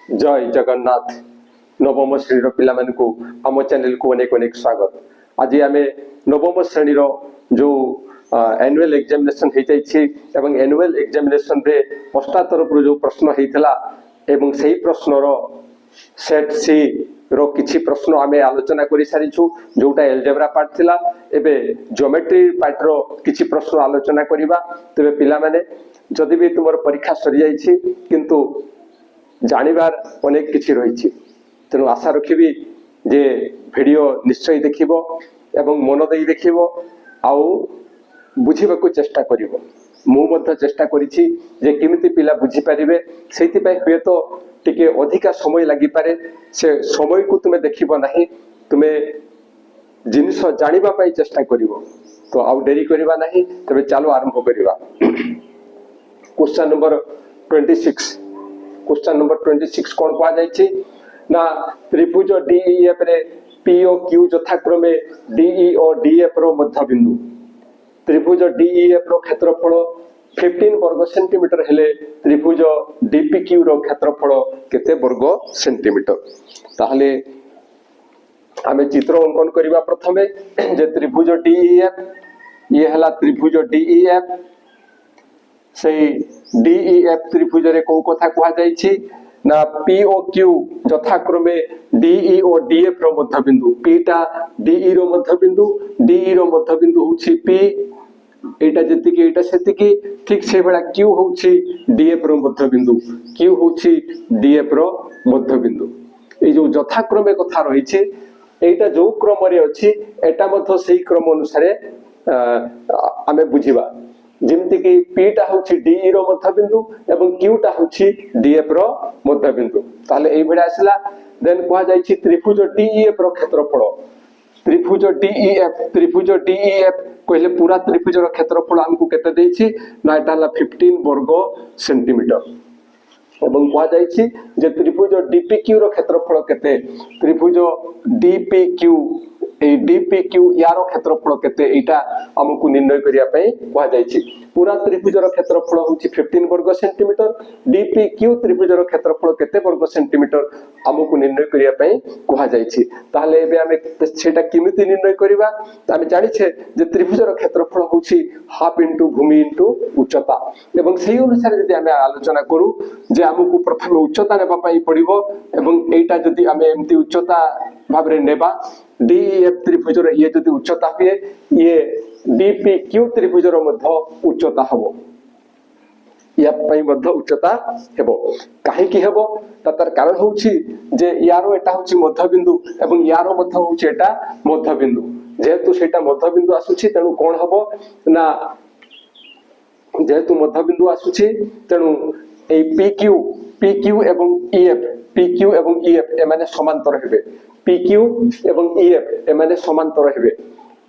जय जगन्नाथ नवम श्रेणी पिला आम चैनल को अनेक अनेक स्वागत। आज आम नवम श्रेणी जो एनुअल एग्जामिनेशन हो जाए एनुअल एग्जामिनेशन रे पष्टा तरफ जो प्रश्न होता एवं से प्रश्न सेट सी रो किछि प्रश्न आम आलोचना कर सारीछु जोटा एलजेब्रा पार्ट थिला एबे ज्योमेट्री पार्ट रो किछि प्रश्न आलोचना करिबा। तबे पिला माने जदि भी तुमर परीक्षा सरी जाइछि किंतु जानिबार अनेक किछि रहिछि तेणु आशा रखिबी जे वीडियो निश्चय देखिबो एवं मन देई देखिबो आउ बुझिबाकू चेष्टा करिबो। मु मध्य चेष्टा करिछि जे केमिति पिला बुझि परिबे सेति पय हुए तो टिके अधिका समय लागि पारे से समय को तुमे देखिबो नाही तुमे जिनिस जानिबा पय चेष्टा करिबो। तो आउ देरी करिबा नाही तबे चालो आरंभ करिबा। क्वेश्चन नंबर 26 क्वेश्चन नंबर 26 कौन कहा जाइछि ना त्रिभुज डीईएफ रे पी ओ क्यू यथाक्रमे डीई और डीएफ रो मध्य बिंदु त्रिभुज डीईएफ रो क्षेत्रफल 15 वर्ग सेंटीमीटर हेले त्रिभुज डीपीक्यू रो क्षेत्रफल केते वर्ग सेंटीमीटर। ताहले आमे चित्र अंकन करिबा प्रथमे जे त्रिभुज डीईएफ ये हला त्रिभुज डीईएफ से डीईएफ त्रिभुज रे को कथा कहा जाइछि ना पीओ क्यू यथाक्रमे डीई और डीएफ रो मध्य बिंदु पीटा डीई रो मध्य बिंदु डीई रो मध्य बिंदु होछि पी एटा जतिकी एटा सेतिकी ठीक से बेला क्यू होछि डीएफ रो मध्य बिंदु क्यू होछि डीएफ रो मध्य बिंदु। ए जो यथाक्रमे कथा रहिछि एटा जो क्रम रे अछि एटा मध्य सेही क्रम अनुसार आमे बुझिबा जिमती कि पीटा होछि डीई रो मध्य बिंदु एवं क्यूटा होछि डीएफ रो मध्य बिंदु। ताले एई बेडा आसला देन कहा जाइछि त्रिभुज डीईएफ रो क्षेत्रफल त्रिभुज डीईएफ कहले पूरा त्रिभुज रो क्षेत्रफल हमकु केते देछि ना एटा हला 15 वर्ग सेंटीमीटर एवं कहा जाइछि जे त्रिभुज डीपीक्यू रो क्षेत्रफल केते त्रिभुज डीपीक्यू ए डीपीक्यू यारो क्षेत्रफल केते एटा हमकु निर्णय करिया पय कहा जाइछि। पूरा त्रिभुज रो क्षेत्रफल होछि 15 वर्ग सेंटीमीटर डीपीक्यू त्रिभुज रो क्षेत्रफल केते वर्ग सेंटीमीटर हमकु निर्णय करिया पय कहा जाइछि। ताहले एबे आमे सेटा किमिति निर्णय करिबा आमे जानि छे जे त्रिभुज रो क्षेत्रफल होछि हाफ इनटू भूमि इनटू उच्चता एवं सेही अनुसार यदि आमे आलोचना करू जे हमकु प्रथम उच्चता नेबा पय पड़िबो एवं एटा यदि आमे एम्ति उच्चता भाबरे नेबा डीईएफ त्रिभुज रो ये यदि उच्चता हुए ये डीपीक्यू त्रिभुज रो मध्य उच्चता हबो या पई मध्य उच्चता हेबो काहे कि हेबो तार कारण होछि जे यारो एटा होछि मध्य बिंदु एवं यारो मध्य होछि एटा मध्य बिंदु जेहेतु सेटा मध्य बिंदु आसुछि तेनु कोन हबो ना जेहेतु मध्य बिंदु आसुछि तेनु ए पीक्यू एवं ईएफ एमाने समांतर हेबे पीक्यू एवं ईएफ एमाने समांतर हेबे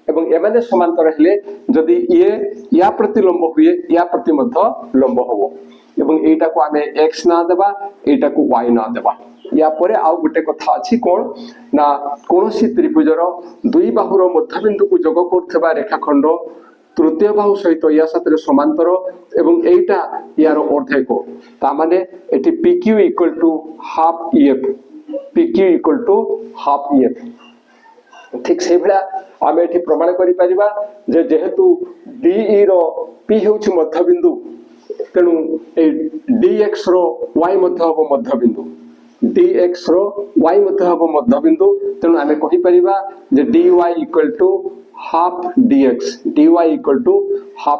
एवं एमाने समांतर हेले जदि ये या प्रति लंब हुए या प्रति मध्य लंब हबो एवं एटा को आमे x ना देबा एटा को y ना देबा। या परे आउ गुटे कथा अछि कोन ना कोनोसी त्रिभुजर दुई बाहुर मध्य बिंदु को जोग करथबा रेखाखंड तृतीय बाहु सहित या साथरे समांतर एवं एटा यार अर्धेक ता माने एटी PQ equal to half EF PQ equal to half EF। ठीक से भला आमे एठी प्रमाण करि परिबा जे जेहेतु DE रो P होछि मध्य बिंदु तेनु ए DX रो Y मध्य हबो मध्य बिंदु DX रो Y मध्य हबो मध्य बिंदु तेनु आमे कहि परिबा जे DY equal to half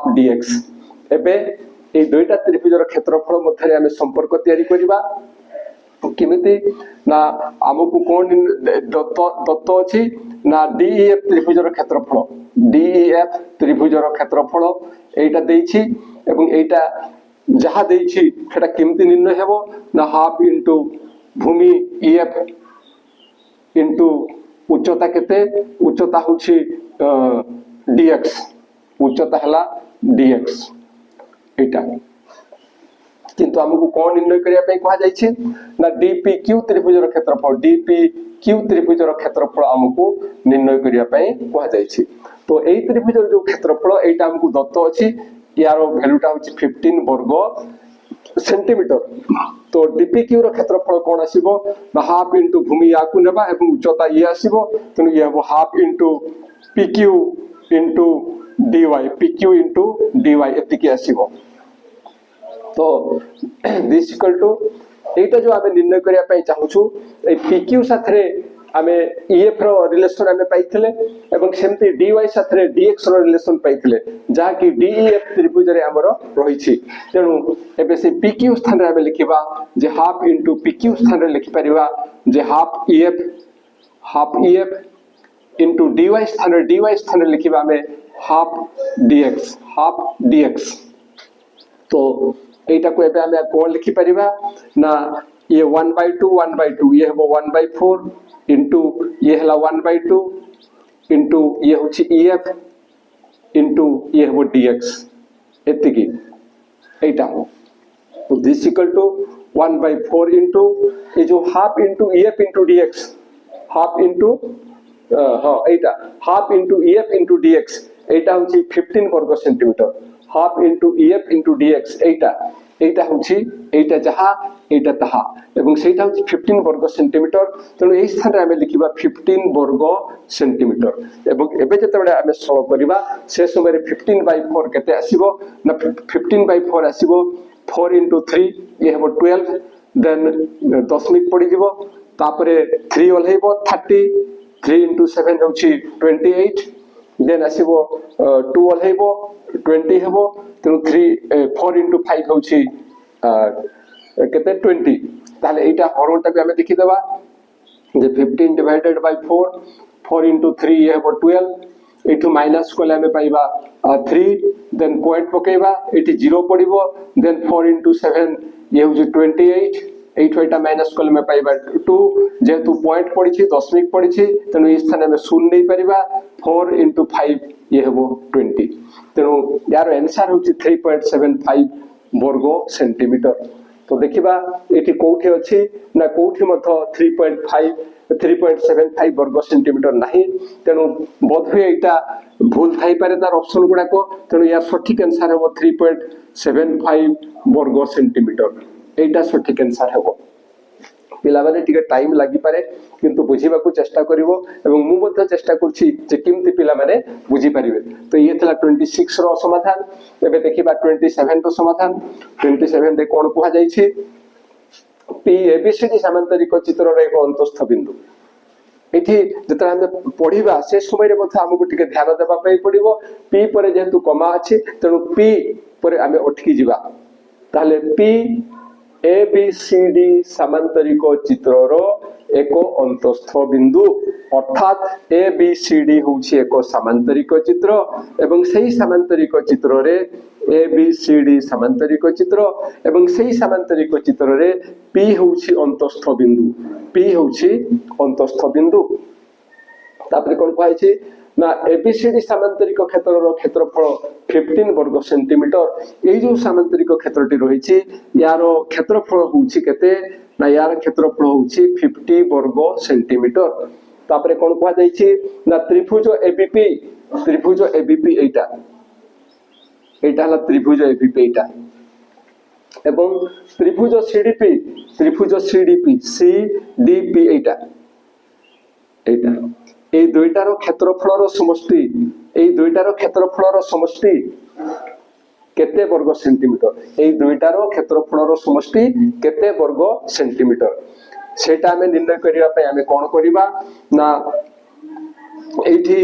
DX एबे ए दुईटा त्रिभुजर क्षेत्रफल मध्यरे आमे संपर्क तयारी करिबा किमिति ना हमकु कोन दत्त अछि ना डीईएफ त्रिभुजर क्षेत्रफल एटा देइछि एवं एटा जहा देइछि सेटा किमिति निर्णय हेबो ना हाफ इनटू भूमि ईएफ इनटू उच्चता केते उच्चता होछि dx उच्चता हला dx एटा किंतु हमकु कोन निर्णय करिया पय कहा जाइछि ना डीपीक्यू त्रिभुजर क्षेत्रफल हमकु निर्णय करिया पय कहा जाइछि। तो एई त्रिभुजर जो क्षेत्रफल एटा हमकु दत्त अछि यारो वैल्यूटा होछि 15 वर्ग सेंटीमीटर तो डीपीक्यू रो क्षेत्रफल कोन आसीबो ना हाफ इनटू भूमि याकु नेबा एवं उच्चता ये आसीबो तेनु ये हबो half into PQ into DY PQ into DY एतिकी आसीबो तो दिस इक्वल टू एटा जो आमे निर्णय करिया पई चाहूछु ए पीक्यू साथरे आमे ईएफ रो रिलेशन आमे पाइथिले एवं सेमति डीवाई साथरे डीएक्स रो रिलेशन पाइथिले जा कि डीईएफ त्रिभुज रे हमरो रहिछि तेनु एबे से पीक्यू स्थान रे आमे लिखिबा जे हाफ इनटू पीक्यू स्थान रे लिखि परिबा जे हाफ ईएफ इनटू डीवाई स्थान रे लिखिबा आमे हाफ डीएक्स तो एटा को एबे आमे कोन लिखि परिबा ना ये 1/2 ये हबो 1/4 इनटू ये हला 1/2 इनटू ये होछि ईएफ इनटू ये हबो डीएक्स एतिकी एटा तो दिस इक्वल टू 1/4 इनटू ये जो half into EF into DX half into एटा half into EF into DX एटा होछि 15 वर्ग centimetre half into EF into DX एटा होछि एटा जहा एटा तहा एवं सेटा होछि 15 वर्ग सेंटीमीटर तेणु एई स्थान रे हमें लिखिबा 15 वर्ग सेंटीमीटर एवं एबे जतबेले हमें सॉल्व करिबा से समय रे 15/4 केते आसीबो ना 15/4 आसीबो 4 * 3 ये हबो 12 देन दशमिक पड़ी जिवो तापरे 3 ओल्हेबो 30 3 * 7 होछि 28 देन आसीबो 2 ओल्हेबो 20 हेबो तेणु 4 * 5 होछि केते 20 ताले एटा हरटा भी हमें देखि देबा जे 15 डिवाइडेड बाय 4 4 * 3 ये हेबो 12 एठु माइनस कोले हमें पाइबा 3 देन पॉइंट पकेबा एठी 0 पडिबो देन 4 * 7 ये होछि 28 एठु एटा माइनस कोले में पाइबा 2 जेतु पॉइंट पडिछि दशमिक पडिछि तेणु ए स्थान में शून्य नै परिबा 4 * 5 ये हेबो 20 तेणु यार आंसर होछि 3.75 वर्ग सेंटीमीटर तो देखिबा एठी कोठी अछि ना कोठी मथ 3.75 वर्ग सेंटीमीटर नाही तेणु बोधवे एटा भूल थाई पारे तार ऑप्शन गुडा को तेणु यार सठिक आंसर हेबो 3.75 वर्ग सेंटीमीटर एटा सठिक आंसर हेबो पिला माने टिके टाइम लागि पारे किंतु बुझीबा को चेष्टा करिवो एवं मु मध्ये चेष्टा करछि जे किमति पिला माने बुझी परिबे तो ये थला 26 रो समाधान एबे देखिबा 27 रो समाधान 27 रे कोन कुहा जाई छी पी एबीसीडी समांतरिक चित्र रे एक अंतस्थ बिंदु एठी जतरा हम पढिबा से समय रे मध्ये हमकु टिके ध्यान देबा पई पडिबो पी परे जेतु कमा अछि तेनु पी परे हमें उठकी जिबा ताले पी एबीसीडी समांतरिक चित्रर एक अंतस्थ बिंदु अर्थात एबीसीडी होछि एक समांतरिक चित्र एवं सही समांतरिक चित्र रे एबीसीडी समांतरिक चित्र एवं सही समांतरिक चित्र रे पी होछि अंतस्थ बिंदु तापर कोन कहै छै ना एबीसीडी समांतरिक क्षेत्रर क्षेत्रफल 15 वर्ग सेंटीमीटर ए जो समांतरिक क्षेत्रटी रहिछि यार क्षेत्रफल होछि केते ना यार क्षेत्रफल होछि 50 वर्ग सेंटीमीटर तापर कोन कहै जाय छै ना त्रिभुज एबीपी एटा हला त्रिभुज एबीपी एटा एवं त्रिभुज सीडीपी सीडीपी एटा এই দুইটার ক্ষেত্রফলর সমষ্টি কেতে বর্গ সেন্টিমিটার এই দুইটার ক্ষেত্রফলর সমষ্টি কেতে বর্গ সেন্টিমিটার সেটা আমি নির্ণয় করিবা পই আমি কোন করিবা না এইটি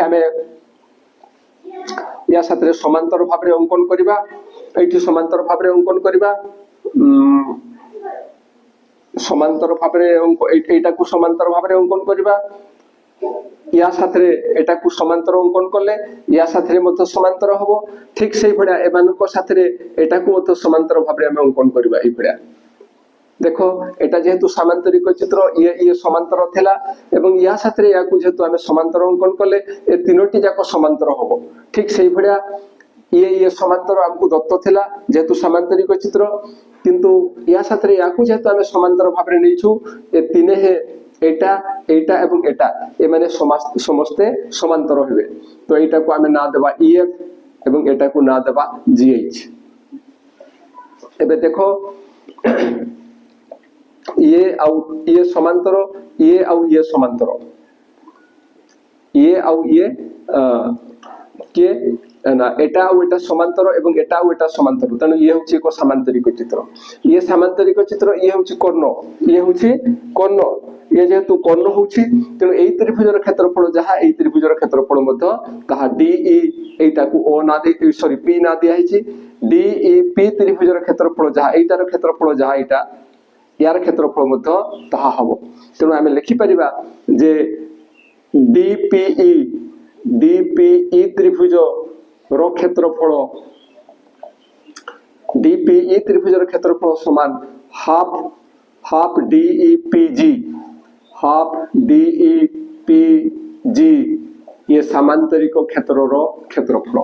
আমি या साथरे समांतर भाबरे अंकन करिबा এইটি समांतर भाबरे अंकन करिबा समांतर भाबरे एटा को समांतर भाबरे अंकन करिबा या साथरे एटा को समांतर अंकन करले या साथरे मत समांतर हबो ठीक सेही भडा एमानको साथरे एटा को मत समांतर भाबरे हम अंकन करिबा एई भडा देखो एटा जेहेतु समांतरिक चित्र ये समांतर थिला एवं या साथरे या को जेहेतु हमें समांतर अंकन करले ए तीनोटी जाको समांतर हबो ठीक सेही भडा ये समांतर हमको दत्त थिला जेहेतु समांतरिक चित्र किंतु या साथरे या को जेहेतु हमें समांतर भाबरे नेछु ए तीने हे एटा एवं एटा ए माने समस्ते समांतर हेबे तो एटा को हमें ना देबा ईएफ এবং এটাকু না দেবা GH। এবে দেখো ইয়ে আউ ইয়ে সমান্তর, ইয়ে আউ ইয়ে সমান্তর, ইয়ে আউ ইয়ে কে না এটা আউ এটা সমান্তর এবং এটা আউ এটা সমান্তর, তেণু ইয়ে হচ্ছে এক সামান্তরিক চিত্র। ইয়ে সামান্তরিক চিত্র, ইয়ে হচ্ছে কর্ণ, ইয়ে হচ্ছে কর্ণ। ইয়ে যেহেতু কর্ণ হচ্ছে তেণু এই ত্রিভুজের ক্ষেত্রফল যাহা এই ত্রিভুজের ক্ষেত্রফল মধ্য তাহা DE এইটাকু ও না দিয়ে সরি পি না দিয়া হইছে, DEP ত্রিভুজের ক্ষেত্রফল যাহা এইটার ক্ষেত্রফল যাহা এটা ইয়ার ক্ষেত্রফল মধ্য তাহা হব। তেণু আমি লিখি পারিবা যে DPE ত্রিভুজ র ক্ষেত্রফল, DPE ত্রিভুজের ক্ষেত্রফল সমান হাফ DEPG, হাফ DEPG ইয়ে সামান্তরিক ক্ষেত্রর ক্ষেত্রফল।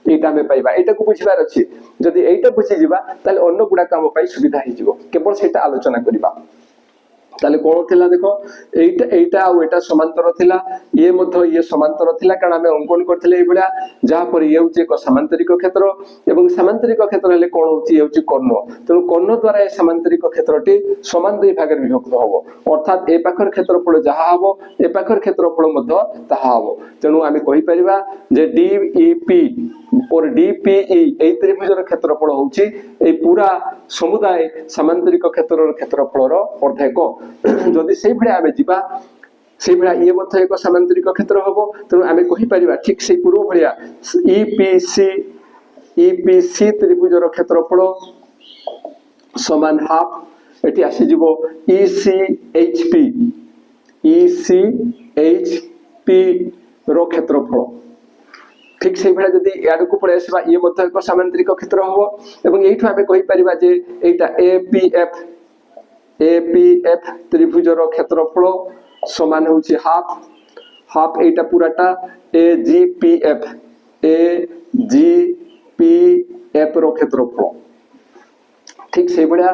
এইটা আমি পাইবা, এইটাকু বুঝিবার আছে। যদি এইটা বুঝি ଯିବା তাহলে অন্য গুড়াক ଆମ ପାଇଁ সুবিধা ହେଇଯିବ, কেবল সেটা আলোচনা করিবা। তাহলে কোন থিলা দেখো এইটা আর এটা সমান্তর থিলা, ইয়ে মধ্য ইয়ে সমান্তর থিলা, কারণ আমি অঙ্কন করଥିଲେ এই ভଳିଆ, যাহা পরে ইয়ে হচ্ছে এক সামান্তরিক ক্ষেত্র এবং সামান্তরিক ক্ষেত্র হলে কোন হচ্ছে ইয়ে হচ্ছে কর্ণ। তেণু কর্ণ দ্বারা এই সামান্তরিক ক্ষেত্রটি সমান দুই ভাগে বিভক্ত হব, অর্থাৎ এ পাখর ক্ষেত্রফল যাহা হব এ পাখর ক্ষেত্রফল মধ্য তাহা হব। তেণু আমি কহি পারিবা যে DEP और DPE এই ত্রিভুজের ক্ষেত্রফল হচ্ছে এই পুরা সমুদায় সামান্তরিক ক্ষেত্রর ক্ষেত্রফলর অর্ধেক। যদি সেই ভଳିଆ আমি ଯିବା সেই ভଳିଆ ইয়ে মধ্য এক সামান্তরিক ক্ষেত্র হব, তেণু আমি কহি পারিবা ঠিক সেই পূর্ব ভଳିয়া EPC ত্রিভুজের ক্ষেত্রফল সমান হাফ, এটি আসি যাব ECHP র ক্ষেত্রফল। ঠিক সেই ভଳିয়া যদি ইয়াডকু পড়ে আসবা ইয়ে মধ্য এক সামান্তরিক ক্ষেত্র হব এবং এইঠু আমি কহি পারিবা যে এইটা APF ত্রিভুজর ক্ষেত্রফল সমান হচ্ছে হাফ এইটা পুরাটা AGPF র ক্ষেত্রফল। ঠিক সেই ভଳିয়া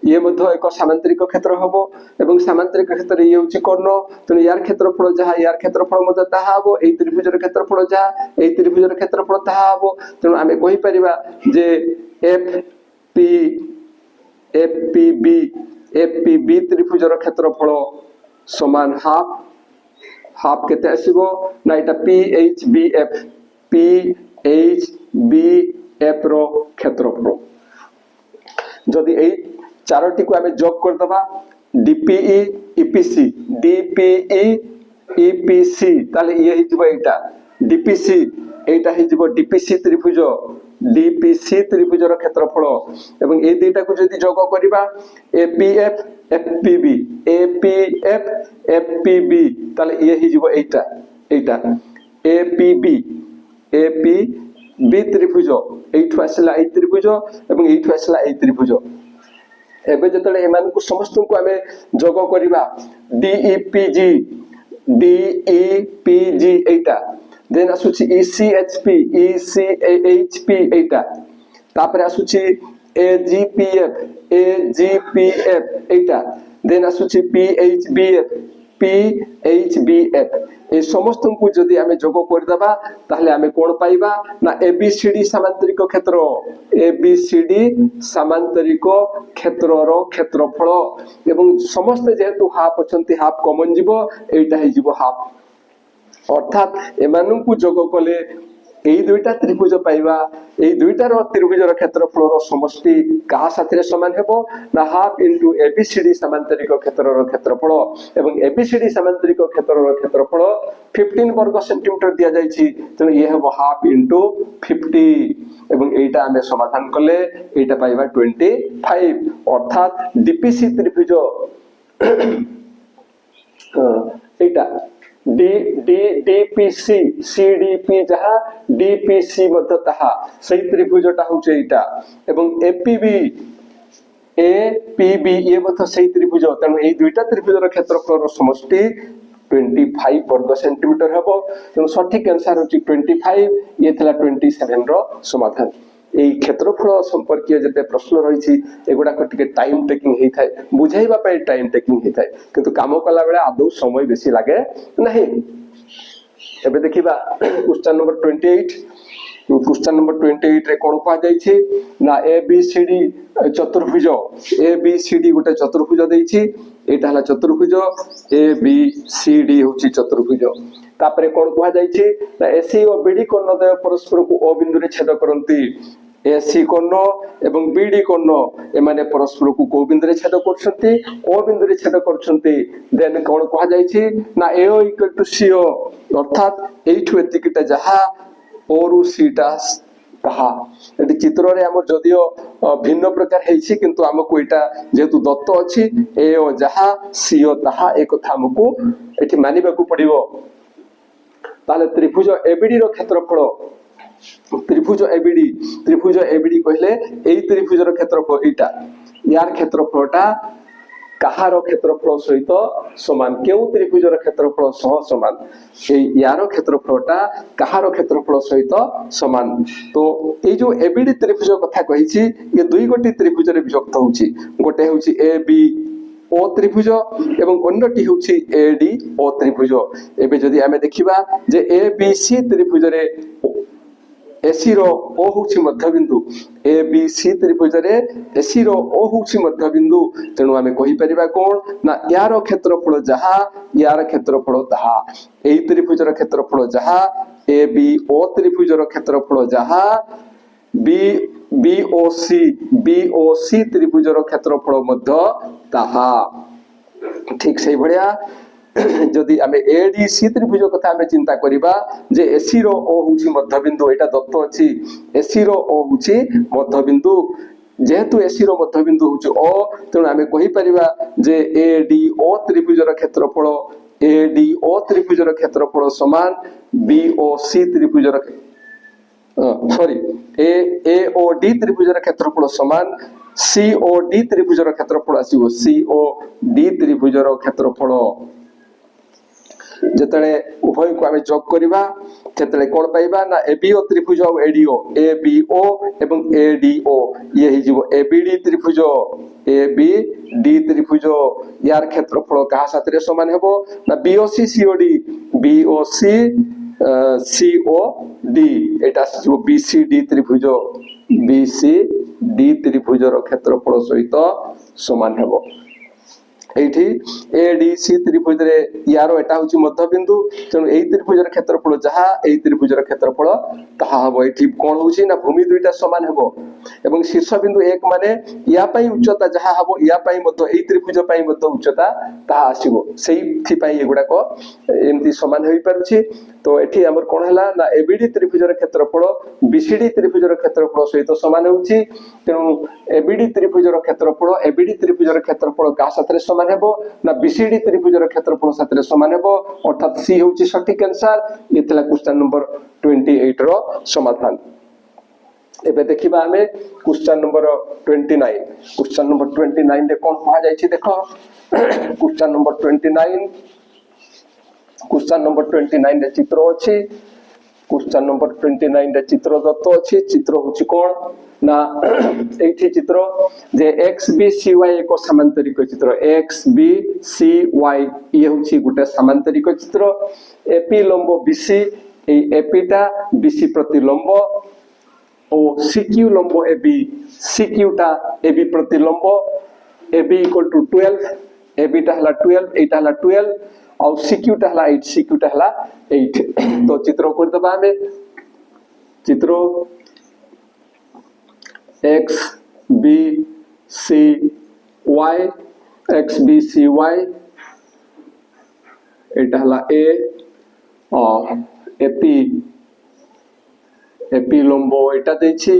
ইয়ে মধ্য এক সামান্তরিক ক্ষেত্র হব এবং সামান্তরিক ক্ষেত্রে ইয়ে হচ্ছে কর্ণ, তেণু ইয়ার ক্ষেত্রফল যাহা ইয়ার ক্ষেত্রফল মধ্য তাহা হব, এই ত্রিভুজের ক্ষেত্রফল যাহা এই ত্রিভুজের ক্ষেত্রফল তাহা হব। তেণু আমি কহি পারিবা যে FPB ত্রিভুজের ক্ষেত্রফল সমান হাফ কেতে আসিব না এটা PHBF র ক্ষেত্রফল। যদি এই চারটিকু আমি যোগ করে দেবা DPE EPC তাহলে ইয়ে হইଯିବ এইটা DPC, এইটা হইଯିବ DPC ত্রিভুজর ক্ষেত্রফল এবং এই দুইটাকু যদি যোগ করিবা APF FPB তাহলে ইয়ে হইଯିବ এইটা APB ত্রিভুজ, এইঠু আসলা এই ত্রিভুজ এবং এইঠু আসলা এই ত্রিভুজ। এবে যেতলে এমানকু সমস্তଙ୍କୁ ଆମେ যোগ করিবা DEPG এইটা, দেন আসুছি ECHP এইটা, তারপরে আসুছি AGPF এইটা, দেন আসুছি PHBF এই সমস্তଙ୍କୁ যদি আমি যোগ করে দেবা তাহলে আমি কোন পাইবা না ABCD সামান্তরিক ক্ষেত্র, ABCD সামান্তরিক ক্ষেত্রর ক্ষেত্রফল এবং সমস্ত যেহেতু হাফ অছন্তি হাফ কমন যাব, এইটা হই যাব হাফ। অর্থাৎ এমানଙ୍କୁ যোগ কলে এই দুইটা ত্রিভুজ পাইবা, এই দুইটার ত্রিভুজর ক্ষেত্রফলর সমষ্টি কাহা সাথে সমান ହେବ না হাফ ইনটু ABCD সামান্তরিক ক্ষেত্রর ক্ষেত্রফল এবং ABCD সামান্তরিক ক্ষেত্রর ক্ষেত্রফল 15 বর্গ সেন্টিমিটার দিয়া যাইছি, তেণু ইয়ে ହେବ হাফ ইনটু 50 এবং এইটা আমি সমাধান কলে এইটা পাইবা 25। অর্থাৎ DPC ত্রিভুজ এইটা DPC CDP যাহা DPC মধ্যে তাহা সেই ত্রিভুজটা হচ্ছে এইটা এবং APB ইয়ে মধ্যে সেই ত্রিভুজ, তেমন এই দুইটা ত্রিভুজের ক্ষেত্রফলর সমষ্টি 25 বর্গ সেন্টিমিটার হব এবং সঠিক आंसर হচ্ছে 25, ইয়ে থিলা 27 র সমাধান। এই ক্ষেত্রফল সম্পর্কীয় যেতে প্রশ্ন রয়েছে এগুড়াক টিকে টাইম টেকিং হই থাকে, বুঝাইবা পাই টাইম টেকিং হই থাকে, কিন্তু কাম কলা বেলা আদৌ সময় বেশি লাগে নাই। এবে দেখিবা क्वेश्चन नंबर 28 क्वेश्चन नंबर 28 रे कोन कहा जाय छी ना ए बी सी डी चतुर्भुज ए बी सी डी गोटे चतुर्भुज देछि एटा हला चतुर्भुज ए बी सी डी होछि चतुर्भुज तापरे कोन कहा जाय छी ना एसी और बीडी कोण द्वय परस्पर को ओ बिंदु रे छेद करंती एसी कोण एवं बीडी कोण एमाने परस्पर को को बिंदु रे छेद करछंती ओ बिंदु रे छेद करछंती देन कोन कहा जाय छी ना एओ इक्वल टू सीओ अर्थात एठु एतिकिटा जहा ओरु सीटा ताहा एटी चित्र रे हमर जदियो भिन्न प्रकार हेछि किंतु हमको एटा जेतु दत्त अछि एओ जहा सीओ ताहा ए कथा हमको एठी मानिबा को पड़िबो ताले त्रिभुज एबीडी रो क्षेत्रफल त्रिभुज एबीडी कहले एई त्रिभुज रो क्षेत्रफल एटा यार क्षेत्रफलटा कहारो क्षेत्रफल सहित समान केउ त्रिभुज रो क्षेत्रफल सह समान एई यारो क्षेत्रफलटा कहारो क्षेत्रफल सहित समान तो एई जो एबीडी त्रिभुज कथा कहि छी ये दुई गोटी त्रिभुज रे विभक्त होउची गोटे होउची ए बी ओ त्रिभुज एवं अन्यटी होउची एडी ओ त्रिभुज एबे जदी हमें देखिबा जे ए बी सी त्रिभुज रे एसी रो ओ होउची मध्यबिंदु ए बी सी त्रिभुज रे एसी रो ओ होउची मध्यबिंदु तेनु हमें कहि परिबा कोन ना यार क्षेत्रफल जहा यार क्षेत्रफल ताहा एई त्रिभुज रो क्षेत्रफल जहा ए बी ओ त्रिभुज रो क्षेत्रफल जहा बी ओ सी त्रिभुज रो क्षेत्रफल मध्य ताहा ठीक सही भड़िया जदि आमे एडीसी त्रिभुज कथा आमे चिंता करिबा जे एसी रो ओ होउची मध्यबिंदु एटा दत्त अछि एसी रो ओ होउची मध्यबिंदु जेहेतु एसी रो मध्यबिंदु होउची ओ तेनु आमे कहि परिबा जे एडी ओ त्रिभुज रो क्षेत्रफल एडी ओ त्रिभुज रो क्षेत्रफल समान बीओसी त्रिभुज रो सॉरी ए ओ डी त्रिभुज रो क्षेत्रफल समान सीओडी त्रिभुज रो क्षेत्रफल आसीबो सीओडी त्रिभुज रो क्षेत्रफल जतले उभय को आमे जोग करिबा ततले कोन पाइबा ना एबीओ त्रिभुज और एडीओ एबीओ एवं एडीओ ये हि जीवो एबीडी त्रिभुज एबीडी त्रिभुज यार क्षेत्रफल कहा साथरे समान हेबो ना बीओसी सीओडी बीओसी सीओडी एटा जो बीसीडी त्रिभुज बीसीडी त्रिभुज रो क्षेत्रफल सहित समान हेबो एठी एडीसी त्रिभुज रे यारो एटा होची मध्यबिंदु तेनु एई त्रिभुज रे क्षेत्रफल जहा एई त्रिभुज रे क्षेत्रफल ताहा हबो एठी कोन होची ना भूमि दुईटा समान हेबो एवं शीर्ष बिंदु एक माने या पई उच्चता जहा हबो या पई मध्य एई त्रिभुज पई मध्य उच्चता ताहा आसीबो सेई थि पई एगुडा को एमती समान होई परछि तो एठी हमर कोन हला ना एबीडी त्रिभुज रे क्षेत्रफल बीसीडी त्रिभुज रे क्षेत्रफल सहित समान होउची तेनु एबीडी त्रिभुज रे क्षेत्रफल का साथरे समान हेबो ना बीसीडी त्रिभुज रे क्षेत्रफल साथरे समान हेबो अर्थात सी होउची सटीक आंसर ये तला क्वेश्चन नंबर 28 रो समाधान एबे देखिबा हमें क्वेश्चन नंबर 29 रे कोन कहा जाय छी देखो क्वेश्चन नंबर 29 रे चित्र अछि क्वेश्चन नंबर 29 रे चित्र दत्त अछि चित्र होछि कोन ना एठी चित्र जे एक्स बी सी वाई एको समांतरिक चित्र एक्स बी सी वाई ये होछि गुटे समांतरिक चित्र एपी लंब बीसी ए एपीटा बीसी प्रति लंब ओ सीक्यू लंब एबी सीक्यूटा एबी प्रति लंब एबी इक्वल टू 12 एबीटा हला 12 एटा हला 12 और सीक्यूटा हला 8 सीक्यूटा हला 8 तो चित्र कर दबा हमें चित्र एक्स बी सी वाई एटा हला ए और एपी लंब एटा देछि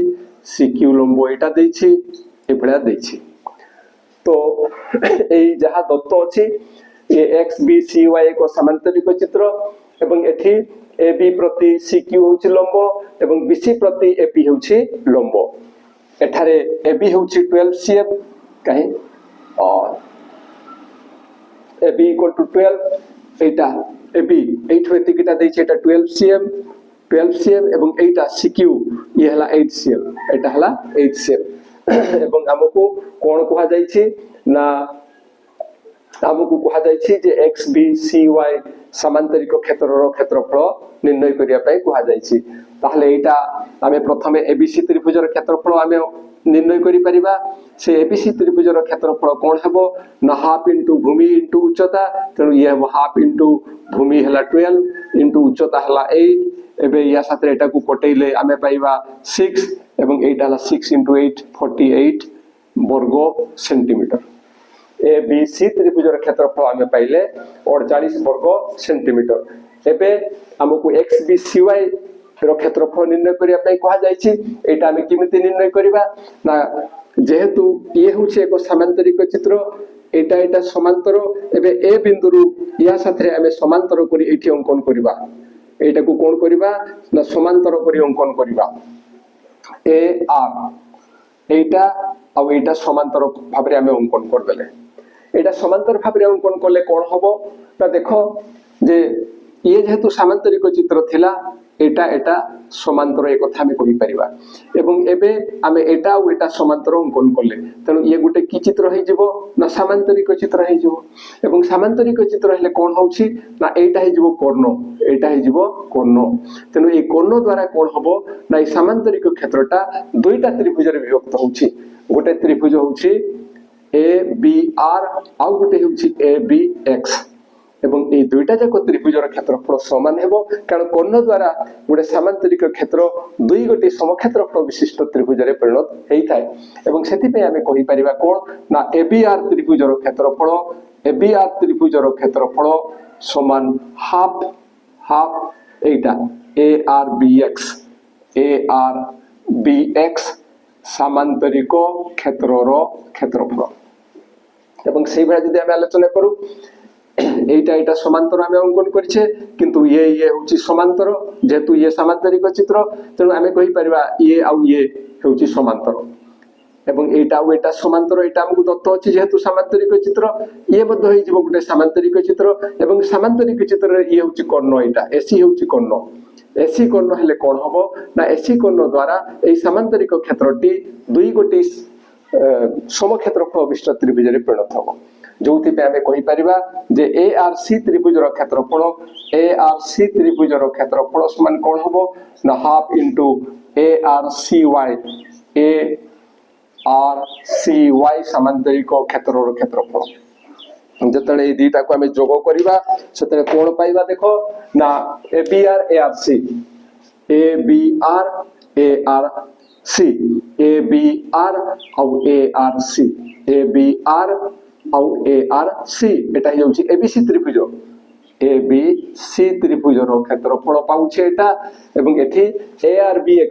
सीक्यू लंब एटा देछि एभळा देछि तो एई जहा दत्त अछि ये एक्स बी सी वाई को समांतरिक चित्र एवं एठी ए बी प्रति सीक्यू होछि लंब एवं बीसी प्रति एपी होछि लंब एठारे ए बी होछि 12 सीएम काहे और A B equal to 12 Etah A B एठो एतिकिटा देछि एटा 12 सीएम एवं एटा सीक्यू ये हला 8 सीएम एटा हला 8 सीएम एवं हमको कोन कहा जाय छी ना आमको कहा जायछि जे एक्स बी सी वाई समांतरिक क्षेत्रर क्षेत्रफल निर्णय करिया पई कहा जायछि ताहले एटा आमे प्रथमे एबीसी त्रिभुजर क्षेत्रफल आमे निर्णय करि परिबा से एबीसी त्रिभुजर क्षेत्रफल कोन हेबो ना हाफ इनटू भूमि इनटू उच्चता तेणु ये हाफ इनटू भूमि हला 12 इनटू उच्चता हला 8 एबे या साथे एटा को कोटेइले आमे पाइबा 6 एवं एटा हला 6 इनटू 8 48 वर्ग सेंटीमीटर ए बी सी त्रिभुजर क्षेत्रफल आमे पाइले 48 वर्ग सेंटीमीटर एबे हमकु एक्स बी सी वाई रो क्षेत्रफल निर्णय करिया पई कहा जायछि एटा आमे किमिति निर्णय करिबा ना जेहेतु ये होछि एको समांतरिक चित्र एटा एटा समांतर एबे ए बिंदुरु या साथे आमे समांतर करी एठी अंकन करिबा एटा को कोन करिबा ना समांतर करी अंकन करिबा ए आर एटा आ एटा समांतर भाबरे आमे अंकन कर देले एटा समांतर भाबरे अंकन करले कोन हबो ता देखो जे ये जेहेतु समांतरिक चित्र थिला एटा एटा समांतर एक कथा में कहि परिबा एवं एबे आमे एटा और एटा समांतर अंकन करले तेनु ये गुटे की चित्र हे जिवो ना समांतरिक चित्र हे जिवो एवं समांतरिक चित्र हेले कोन होउछि ना एटा हे जिवो कर्ण एटा हे जिवो कर्ण तेनु ए कर्ण द्वारा कोन हबो ना ए समांतरिक क्षेत्रटा दुईटा त्रिभुज रे विभक्त होउछि गुटे त्रिभुज होउछि ए B are uh Gute होउछि A B x एवं ए दुईटा जाक त्रिभुजर क्षेत्रफल समान हेबो कारण कर्ण द्वारा गोटे सामांतरिक क्षेत्र दुई गोटे समक्षेत्रफल विशिष्ट त्रिभुज रे परिणत हेई थाए एवं सेति पे आमे कहि परिबा कोन ना एबीआर त्रिभुजर क्षेत्रफल एबीआर त्रिभुजर क्षेत्रफल समान half half Etah A R B x सामांतरिक क्षेत्रर क्षेत्रफल एवं सेहि भाई जदि आमे आलोचना करू एटा एटा समांतर आमे अंकन करिछे किंतु ये होची समांतर जेतु ये समांतरिक चित्र तेनु आमे कहि परिबा ये आ ये होची समांतर एवं एटा आ एटा समांतर एटा हमकु दत्त अछि जेतु समांतरिक चित्र ये बद्ध होई जिवो गुटे समांतरिक चित्र एवं समांतरिक चित्र रे ये होची कर्ण एटा एसी होची कर्ण एसी कर्ण हेले कोन हबो ना एसी कर्ण द्वारा एई समांतरिक क्षेत्रटी दुई गोटी समक्षेत्रफल विशिष्ट त्रिभुज रे परिणत हबो जोथि पे आमे कहि परिबा जे ए आर सी त्रिभुजर क्षेत्रफल ए आर सी त्रिभुजर क्षेत्रफल समान कोन हबो ना half into A R C Y समांतरिक क्षेत्रर क्षेत्रफल जतले ए दुईटा को आमे जोग करिबा सेतले कोन पाइबा देखो ना A B R C A B R और ए आर सी एटा ही होची एबीसी त्रिभुज एबीसी त्रिभुजर क्षेत्रफल पाउछे एटा एवं एठी ARBX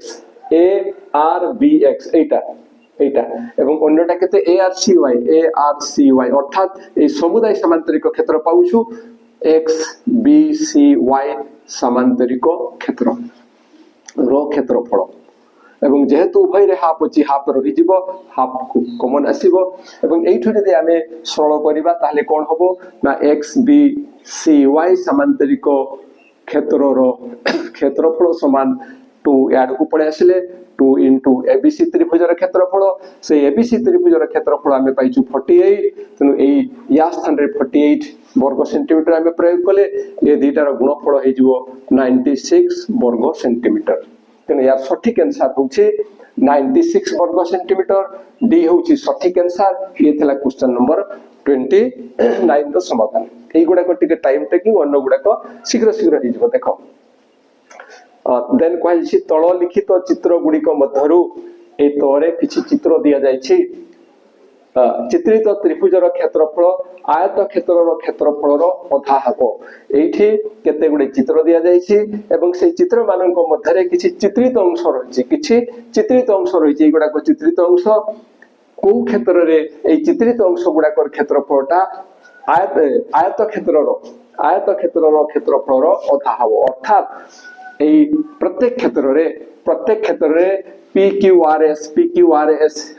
एटा एवं अन्यटा केते ARCY अर्थात ए समुदाय समांतरिक क्षेत्र पाउछु XBCY समांतरिक क्षेत्र रो क्षेत्रफल एवं जेहेतु उभय रे हाफ अछि हाफ रहि जिवो हाफ कॉमन आसीबो एवं एठु जदि आमे सरल करिबा ताले कोन हबो ना XBCY समांतरिक क्षेत्रर क्षेत्रफल समान 2 याड को पळे आसिले 2 इनटू एबीसी त्रिभुजर क्षेत्रफल से एबीसी त्रिभुजर क्षेत्रफल आमे पाइछु 48 तनु एई या स्थान रे 48 वर्ग सेंटीमीटर आमे प्रयोग कले ए दुईटार गुणफल हे जिवो 96 वर्ग सेंटीमीटर तेनु यार सठिक आंसर होछि 96 वर्ग सेंटीमीटर डी होछि सठिक आंसर ये थला क्वेश्चन नंबर 29 रो समाधान एई गुडा को टिके टाइम टेकिंग अन्य गुडा को शीघ्र शीघ्र हि जबो देखो देन कहलछि तळ लिखित चित्र गुडी को मध्यरु ए तोरे किछि चित्र दिया जायछि चित्रित त्रिभुजर क्षेत्रफल आयत क्षेत्रर क्षेत्रफलर अधा हबो एठी केते गुडे चित्र दिया जायछि एवं से चित्र मानक मध्यरे किछि चित्रित अंश रहिछि किछि चित्रित अंश रहिछि एगुडा को चित्रित अंश को क्षेत्र रे ए चित्रित अंश गुडा कर क्षेत्रफलटा आयत क्षेत्रर क्षेत्रफलर अधा हबो अर्थात एई प्रत्येक क्षेत्र रे PQRS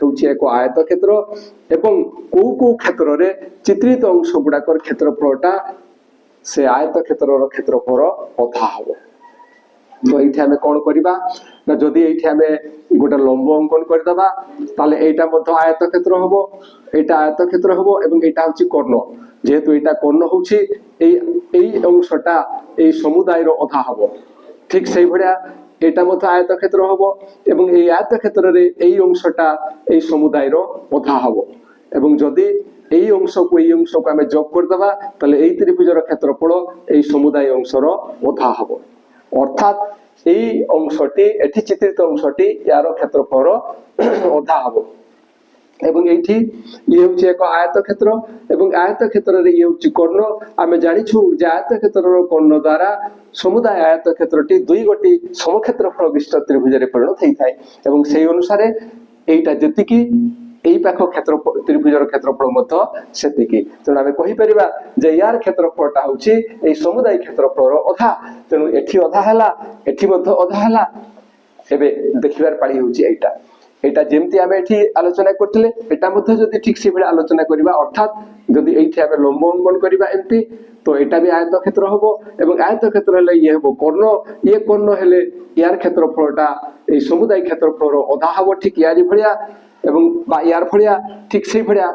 होछि एको आयत क्षेत्र एवं को क्षेत्र रे चित्रित अंश गुडाकर क्षेत्रफलटा से आयत क्षेत्रर क्षेत्रफल अधा हबो तो ये आम कौन करवा ना जदि ये आम गोटे लंब अंकन करदे ताले एटा मध्य आयत क्षेत्र हम एटा आयत क्षेत्र हम एवं एटा हूँ कर्ण जेहेतु एटा कर्ण हूँ अंशटा ये समुदाय अधा हम ठीक से भाया एटा मध्य आयत क्षेत्र हम एवं ये आयत क्षेत्र में यही अंशटा ये समुदाय अधा हम एवं जदि এই অংশকু এই অংশকু আমি যোগ করে দেবা তাহলে এই ত্রিভুজের ক্ষেত্রফল এই সমুদায় অংশর অধা হব অর্থাৎ এই অংশটি এটি চিত্রিত অংশটি ইয়ার ক্ষেত্রফল অধা হব এবং এইটি ইয়ে হচ্ছে এক আয়ত ক্ষেত্র এবং আয়ত ক্ষেত্রে ইয়ে হচ্ছে কর্ণ আমি জানিছু যে আয়ত ক্ষেত্রর কর্ণ দ্বারা সমুদায় আয়ত ক্ষেত্রটি দুই গোটি সমক্ষেত্রফল বিশিষ্ট ত্রিভুজের পরিণত হইଥାଏ এবং সেই অনুসারে এইটা যেতিকি এই পাখ ক্ষেত্র ত্রিভুজর ক্ষেত্রফল মধ্য সেতিকি তেণু আমি কহিপারিবা যে ইয়ার ক্ষেত্রফলটা হচ্ছে এই সমুদায় ক্ষেত্রফলর অধা তেণু এটি অধা হেলা এটি মধ্য অধা হেলা এবে দেখিবার পাড়ি হচ্ছে এইটা এটা যেমতি আমি এটি আলোচনা করলে এটা মধ্যে যদি ঠিক সেভাবে আলোচনা করিবা অর্থাৎ যদি এইটি আমি লম্ব অঙ্কন করিবা এমতি তো এটা বি আয়ত ক্ষেত্র হব এবং আয়ত ক্ষেত্র হলে ইয়ে হব কর্ণ ইয়ে কর্ণ হলে ইয়ার ক্ষেত্রফলটা এই সমুদায় ক্ষেত্রফলর অধা হব ঠিক ইয়ারি ভলিয়া এবং বা ইয়ার ভলিয়া ঠিক সেই ভলিয়া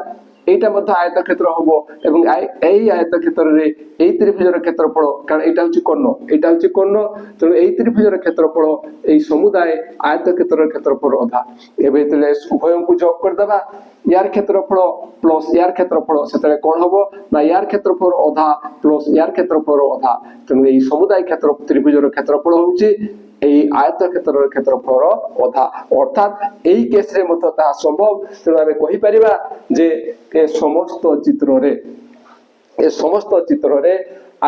এইটা মধ্যে আয়ত ক্ষেত্র হব এবং এই আয়ত ক্ষেত্রে এই ত্রিভুজের ক্ষেত্রফল কারণ এটা হচ্ছে কর্ণ এটা হচ্ছে কর্ণ তেমন এই ত্রিভুজের ক্ষেত্রফল এই সমুদায় আয়ত ক্ষেত্রের ক্ষেত্রফল অধা এবে তাহলে উভয়ଙ୍କୁ যোগ করে দেবা ইয়ার ক্ষেত্রফল প্লস ইয়ার ক্ষেত্রফল সেতলে কোন হবো না ইয়ার ক্ষেত্রফল অধা প্লস ইয়ার ক্ষেত্রফল অধা তেমন এই সমুদায় ক্ষেত্র ত্রিভুজের ক্ষেত্রফল হচ্ছে এই আয়ত ক্ষেত্রের ক্ষেত্রফল অধা অর্থাৎ এই কেসরে মতো তাহা সম্ভব তেমন আমি কহিপারিবা যে এ সমস্ত চিত্ରରେ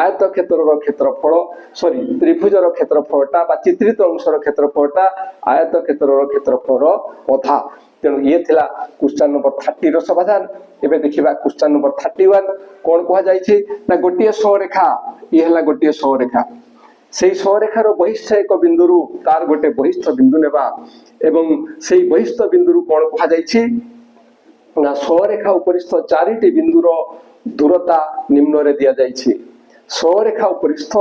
আয়ত ক্ষেত্রর ক্ষেত্রফল সরি ত্রিভুজর ক্ষেত্রফলটা বা চিত্রিত অংশর ক্ষেত্রফলটা আয়ত ক্ষেত্রর ক্ষেত্রফল অধা তেণু ইয়ে লা কোশ্চেন নম্বর 30 র সমাধান এবে দেখিবা কোশ্চেন নম্বর 31 কোন কুয়া যাইছি না গোটিয়ে সরেখা ইয়ে হলা গোটিয়ে সরেখা সেই সরেখার বহিষ্ঠ এক বিন্দুরু তার গোটে বহিষ্ঠ বিন্দু নেবা এবং সেই বহিষ্ঠ বিন্দুরু কোন কুয়া যাইছি না সরেখা উপরিস্থ চারিটি বিন্দুর দূরতা নিম্নরে দিয়া যাইছি সরেখা উপরিস্থ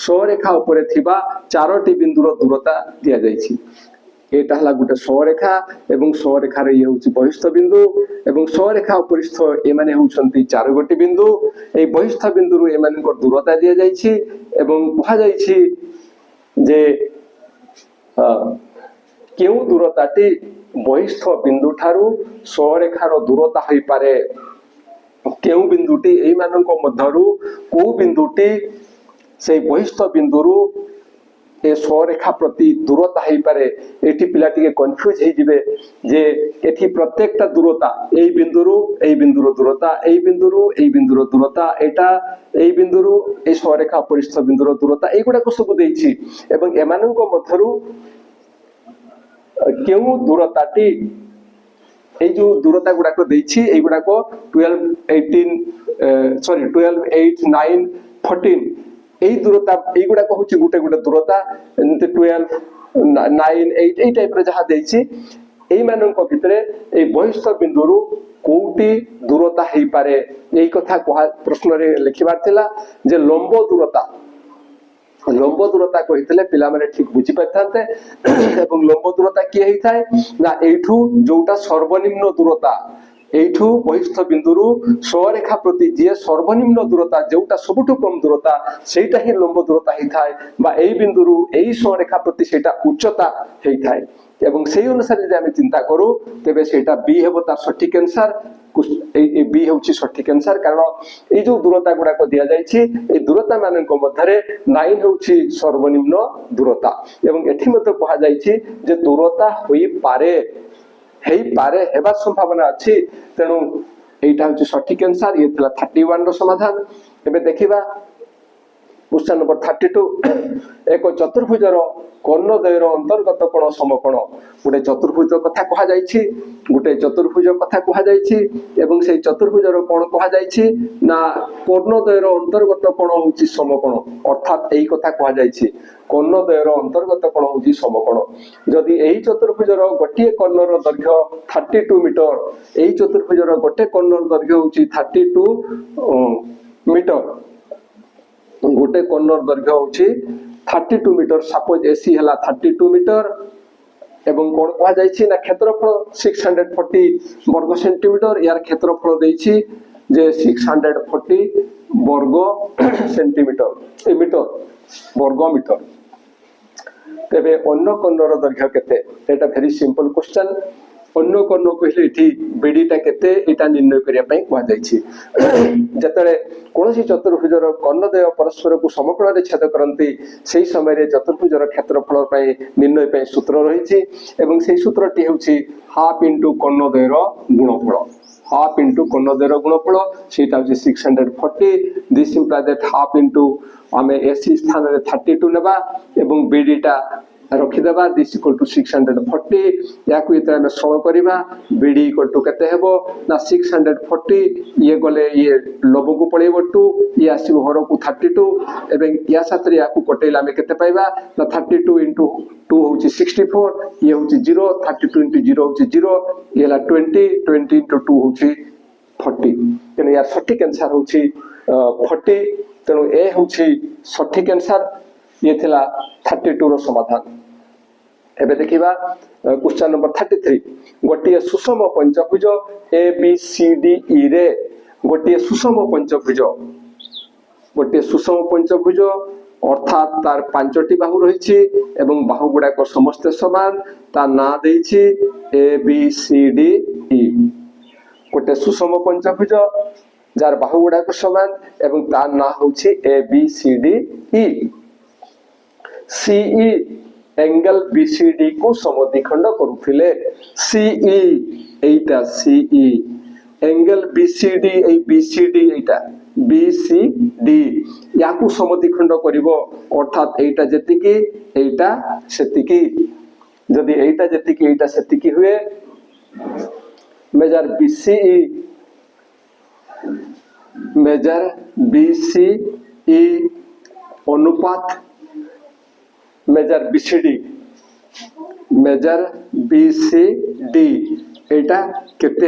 সরেখা উপরে থিবা চারটি বিন্দুর দূরতা দিয়া যাইছি এটা হলা গোটে সরেখা এবং সরেখার ইয়ে হচ্ছে বহিষ্ঠ বিন্দু এবং সরেখা উপরিস্থ এমানে হউছন্তি চার গোটি বিন্দু এই বহিষ্ঠ বিন্দুরু এমানଙ୍କର দূরতা দিয়া যাইছি এবং কুহা যাইছি যে কেউ দূরতাটি বহিষ্ঠ বিন্দু ঠারু সরেখার দূরতা হই পারে কেউ বিন্দুটি এই মানଙ୍କ ମଧ୍ୟରୁ কোউ বিন্দুটি সেই বহিষ্ঠ বিন্দুরু ए सरेखा प्रति दूरता हो पारे एटी पिला टिके कन्फ्यूज हो जिवे जे एठी प्रत्येकटा दूरता ए बिंदुरु दूरता ए बिंदुरु दूरता एटा ए बिंदुरु ए सरेखा परिस्थ बिंदुर दूरता एगुडा को सब देइछि एवं एमानଙ୍କ मध्यरु केउ दूरताटी ए जो दूरता गुडा को देइछि ए गुडा को 12 8 9 14 এই দূরতা এইগুড়া হচ্ছে গোটে গোটে দূরতা 12 9 8 এই টাইপরে যাহা দেইছি এই মানଙ୍କ ভিতরে এই বহিষ্ঠ বিন্দুরু কোউটি দূরতা হই পারে এই কথা প্রশ্নরে লিখিবার থিলা যে লম্ব দূরতা কইতলে পিলা মানে ঠিক বুঝি পাইতান্তে এবং লম্ব দূরতা কি হই থায় না এইঠু যোটা সর্বনিম্ন দূরতা এইঠু বহিষ্ঠ বিন্দুরু সরেখা প্রতি যে সর্বনিম্ন দূরতা যেটা সবুঠু কম দূরতা সেইটা হি লম্ব দূরতা হই থায় বা এই বিন্দুরু এই সরেখা প্রতি সেটা উচ্চতা হই থায় এবং সেই অনুসারে যদি আমি চিন্তা করু তবে সেটা বি হেব তার সঠিক आंसर এই বি হচ্ছে সঠিক आंसर কারণ এই যে দূরতা গুড়া কো দিয়া যাইছি এই দূরতা মানଙ୍କ মধ্যে 9 হচ্ছে সর্বনিম্ন দূরতা এবং এটি মধ্যে কোহা যাইছি যে দূরতা হই পারে হেবার সম্ভাবনা আছে তেণু এইটা হচ্ছে সঠিক आंसर ये থিলা 31 র সমাধান এবে দেখিবা क्वेश्चन नंबर 32 एक चतुर्भुजर कर्णद्वयर अंतर्गत कोण समकोण गोटे चतुर्भुज कथा कहा जायछि गोटे चतुर्भुज कथा कहा जायछि एवं से चतुर्भुजर कोण कहा जायछि ना कर्णद्वयर अंतर्गत कोण होछि समकोण अर्थात एई कथा कहा जायछि कर्णद्वयर अंतर्गत कोण होछि समकोण जदि एई चतुर्भुजर गोटे कर्णर दैर्घ्य 32 मीटर एई चतुर्भुजर गोटे कर्णर दैर्घ्य होछि 32 मीटर गोटे कर्णर दैर्घ्य होछि 32 मीटर सपोज एसी हला 32 मीटर एवं कोन कहा जायछि ना क्षेत्रफल 640 वर्ग सेंटीमीटर यार क्षेत्रफल देछि जे 640 वर्ग सेंटीमीटर मीटर वर्ग मीटर तेबे अन्य कर्णर दैर्घ्य केते एटा वेरी सिंपल क्वेश्चन अन्य कर्ण कहले एठी बेडीटा केते एटा निर्णय करिया पई कहा जायछि जतले कोनोसी चतुर्भुजर कर्णद्वय परस्पर को समकोण रे छेद करंती सेही समय रे चतुर्भुजर क्षेत्रफल पई निर्णय पई सूत्र रहिछि एवं सेही सूत्रटी हेउछि हाफ इनटू कर्णद्वयर गुणफल हाफ इनटू कर्णद्वयर गुणफल सेटा होछि 640 this imply that half into आमे एसी स्थान रे 32 नेबा एवं बीडीटा रखिदेबा दिस इक्वल टू 640 याकू इतरा में सरल करिबा बीडी इक्वल टू केते हेबो ना 640 ये गले ये लबो को पळेबो 2 ये आसीबो हरो को 32 एवं या साथरे याकू कटेला में केते पाइबा ना 32 into 2 होची 64 ये होची 0 32 into 0 होची 0 ये ला 20 into 2 होची 40 तेने यार सटीक आंसर होची 40 तेनो ए होची सटीक आंसर ये थिला 32 रो समाधान एबे देखिबा क्वेश्चन नंबर 33 गोटिए सुषम पंचभुज A B C D E रे गोटिए सुषम पंचभुज अर्थात तार पांचटी बाहु रहिछि एवं बाहु गुडा को समस्त समान ता ना देछि ए बी सी डी ई गोटे सुषम पंचभुज जार बाहु गुडा को समान एवं ता ना होछि ए बी सी डी ई सीई एंगल बीसीडी को समद्विखंड करुथिले सीई एटा सीई एंगल बीसीडी ए बीसीडी एटा बीसीडी याकू समद्विखंड करिवो अर्थात एटा जेतिकी एटा सेतिकी जदि एटा जेतिकी एटा सेतिकी हुए मेजर बीसीई अनुपात मेजर बीसीडी एटा केते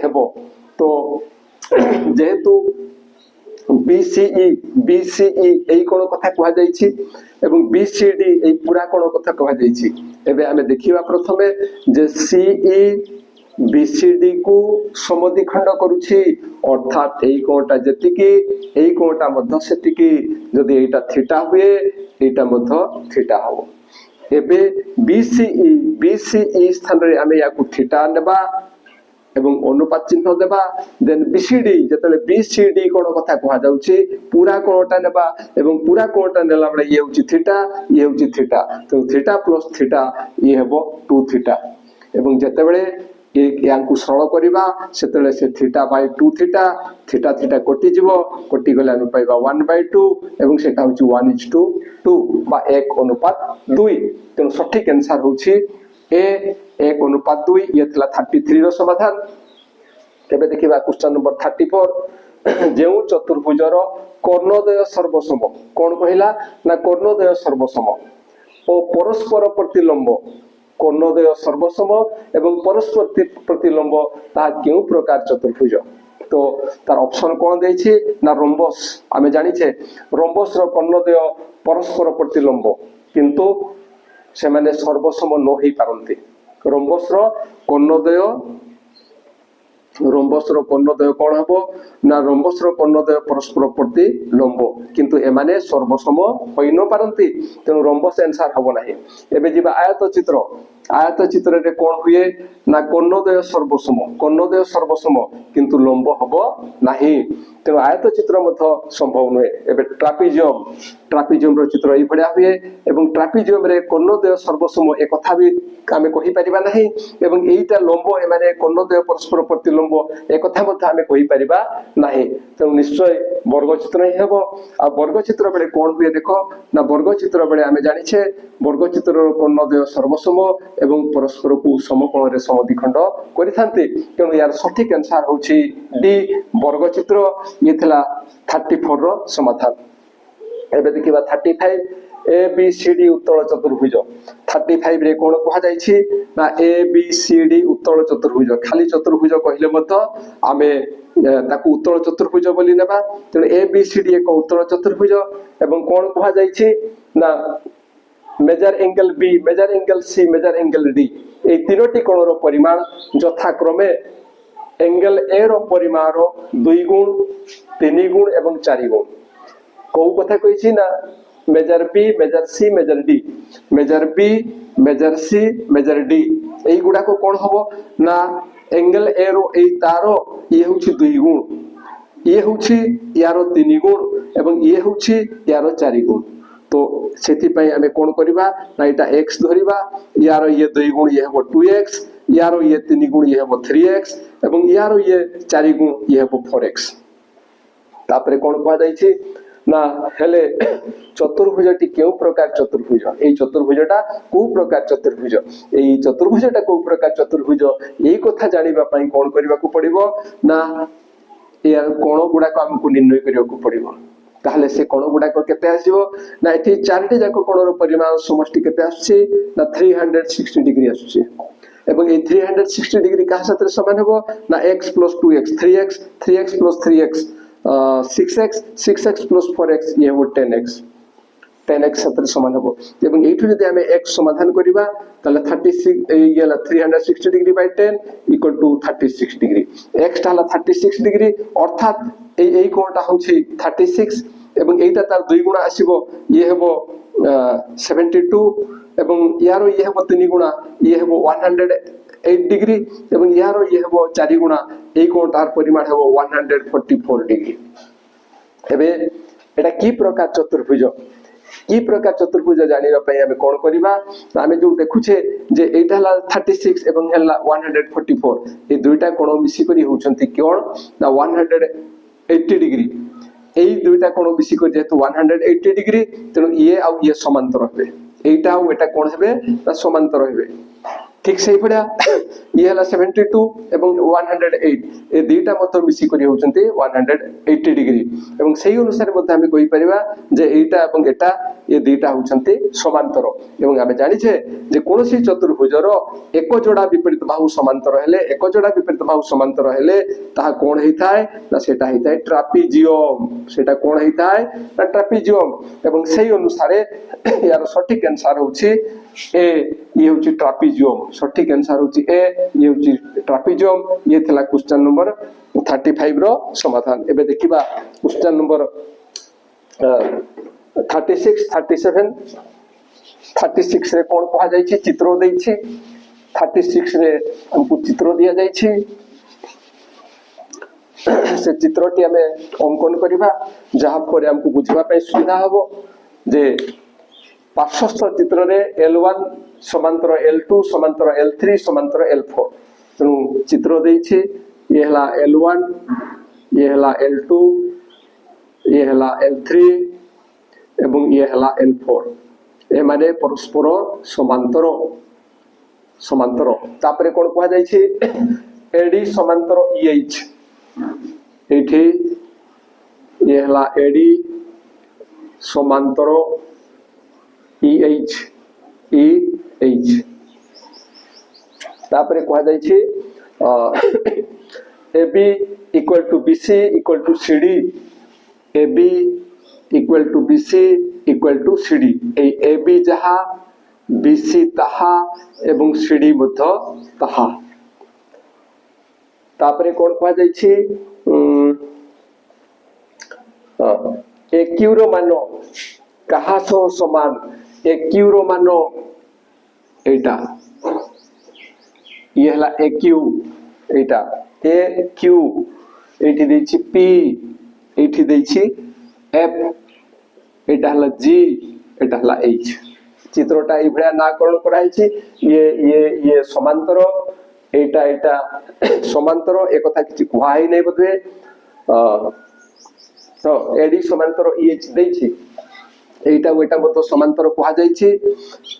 हबो तो जेहेतु बीसीई एई कोन कथा कहा जायछि एवं बीसीडी एई पूरा कोन कथा कहा जायछि एबे हमें देखिबा प्रथमे जे सीई बीसीडी को समद्विखंड करूछि अर्थात एई कोणटा जेतिकी एई कोणटा मध्य सेतिकी जदि एटा थीटा हुए एटा मध्य थीटा हो एबे बीसीई स्थान रे हमें याकू थीटा नेबा एवं अनुपात चिन्ह देबा देन बीसीडी जतले बीसीडी कोन कथा कहा जाउछि पूरा कोणटा नेबा एवं पूरा कोणटा नेला बडे ये होछि थीटा ये होछि थीटा तो थीटा प्लस थीटा ये हेबो 2 थीटा एवं जते बेले यांकु सरल करिबा सेतले से theta by 2 theta theta theta कटि जिवो कटि गले हम पाइबा 1/2 एवं सेटा होछि 1:2 बा 1 अनुपात 2 तेनो सटीक आंसर होछि ए 1 अनुपात 2 ये थला 33 रो समाधान तेबे देखिबा क्वेश्चन नंबर 34 जेउ चतुर्भुजर कर्णद्वय सर्वसम कोन कहिला ना कर्णद्वय सर्वसम ओ परस्पर प्रतिलंब कर्णद्वय सर्वसम एवं परस्पर प्रतिलंब ता केउ प्रकार चतुर्भुज तो तार ऑप्शन कोन देछि ना रोम्बस आमे जानि छे रोम्बस रो कर्णद्वय परस्पर प्रतिलंब किंतु से माने सर्वसम न होई पारंती रोम्बस रो कर्णद्वय कोन हबो ना रोम्बस रो कर्णद्वय परस्पर प्रतिलंब किंतु ए माने सर्वसम होई न पारंती तेनु रोम्बस आंसर हबो नाही एबे जिबा आयत चित्र रे कोन हुए ना कर्णद्वय सर्वसम किंतु लंब हबो नाही तेनु आयत चित्र मध्य संभव नहे एबे ट्रापिजियम रो चित्र ई भडिया हुए एवं ट्रापिजियम रे कर्णद्वय सर्वसम ए कथा भी आमे कहि परिबा नाही एवं एईटा लंब ए माने कर्णद्वय परस्पर प्रतिलंब ए कथा मध्य आमे कहि परिबा नाही तेनु निश्चय वर्ग चित्र ही हेबो आ वर्ग चित्र बेले कोन हुए देखो ना वर्ग चित्र बेले आमे जानि छे वर्ग चित्र रो कर्णद्वय सर्वसम एवं परस्पर को समकोण रे समद्विखंड करिथांते तेनु यार सटीक आंसर होछि डी वर्ग चित्र ये थिला 34 रो समाधान एबे देखिबा 35 ए बी सी डी उत्तल चतुर्भुज 35 रे कोन कहा जाय छी ना ए बी सी डी उत्तल चतुर्भुज खाली चतुर्भुज कहले मत आमे ताकू उत्तल चतुर्भुज बोली नेबा तेणु ए बी सी डी एक उत्तल चतुर्भुज एवं कोन कहा जाय छी ना major angle B major angle C major angle D ए तीनोटी कोण रो परिमाण यथाक्रमे एंगल ए रो परिमाण 2 गुण 3 गुण एवं 4 गुण को कथा कहि छी ना major B major C major D major B major C major D एई गुडा को कोन हबो ना एंगल ए रो एई तारो ये होछि 2 गुण ये होछि यारो 3 गुण एवं ये होछि यारो 4 गुण तो सेति पई हमें कोन करिबा ना एटा x धरिबा यारो ये 2 गुण ये हबो 2x यारो ये 3 गुण ये हबो 3x एवं यारो ये 4 गुण ये हबो 4x तापरे कोन कहा जाय छी ना हेले चतुर्भुजटी केउ प्रकार चतुर्भुज एई चतुर्भुजटा को प्रकार चतुर्भुज एई चतुर्भुजटा को प्रकार चतुर्भुज एई कथा जानिबा पई कोन करिबा को पड़िबो ना या कोण गुडा को हमकु निर्णय करियो को पड़िबो ताहले से कोण गुडा को केते आसीबो ना एठी चारटी जाको कोण रो परिमाण समष्टि केते आछी ना 360 डिग्री आछी एवं ए 360 डिग्री का साथ समान हेबो ना x + 2x 3x 3x + 3x 6x plus 4x ये हो 10x साथ समान हेबो एवं एठु जदि हमें x समाधान करिबा तले 36 ये 360 degree by 10 equal to 36 degree x ताला 36 डिग्री अर्थात एई कोणटा होछि 36 एवं एटा तार 2 गुणा आसीबो ये हेबो 72 एवं यारो ये हेबो 3 गुणा ये हेबो 108 डिग्री एवं यारो ये हेबो 4 गुणा एई कोणटार परिमाण हेबो 144 डिग्री एबे एटा की प्रकार चतुर्भुज जानिबा पई हमें कोन करिबा हमें जो देखुछे जे एटा हला 36 एवं हला 144 ए दुईटा कोण मिसी करी होचंती कोण ना 180 डिग्री एई दुईटा कोण मिसी करी जेतु 180 डिग्री तेनु ये आ ये समांतर हेबे एटा आ एटा कोण हेबे ना समांतर हेबे ठीक सही पड़ा ये हला 72 एवं 108 ए दुईटा मत मिसी करी होचंती 180 डिग्री एवं सही अनुसार मत हम कहि परिबा जे एटा एवं एटा ये दुईटा होचंती समांतर एवं हम जानि छे जे कोनोसी चतुर्भुजर एक जोड़ा विपरीत बाहु समांतर हेले एक जोड़ा विपरीत बाहु समांतर हेले ताहा कोन हेइथाय ना सेटा हेइथाय ट्रापीजियम सेटा कोन हेइथाय ना ट्रापीजियम एवं सही अनुसार यार सटीक आंसर होछि ए ये होछि ट्रापीजियम सटीक आंसर होछि ए ये होछि ट्रापीजियम ये थला क्वेश्चन नंबर 35 रो समाधान एबे देखिबा क्वेश्चन नंबर 36 37 36 रे कोन कहा जाय छी चित्र देइ छी 36 रे हमकु चित्र दिया जाय छी से चित्रटी हमें अंकन करिबा जहा पर हमकु बुझबा पय सुविधा हबो जे पार्श्वस्थ चित्र रे L1 समांतर L2 समांतर L3 समांतर L4 तेनु चित्र देइ छी ये हला L1 ये हला L2 ये हला L3 एवं ये हला L4 ए माने परस्पर समांतर समांतर तापरे कोन कहा जाय छी AD समांतर EH एठी ये हला AD समांतर EH तापरे कहा जाय छी AB equal to BC equal to CD AB equal to BC equal to CD A AB जहा BC ताहा एवं CD मध्य ताहा तापरे कोन कहा जाय छी AQ रो मान कहा सो समान AQ रो मान एटा ये हला AQ एटा AQ एठी देछि P एठी देछि F एटा हला G एटा हला H चित्रटा ई भया नाकरण कराई छी ये समांतर एटा एटा समांतर एक कथा किछि कुहाई नै बदवे तो AD समांतर EH देछि एटा वेटा मत समांतर कहा जाय छी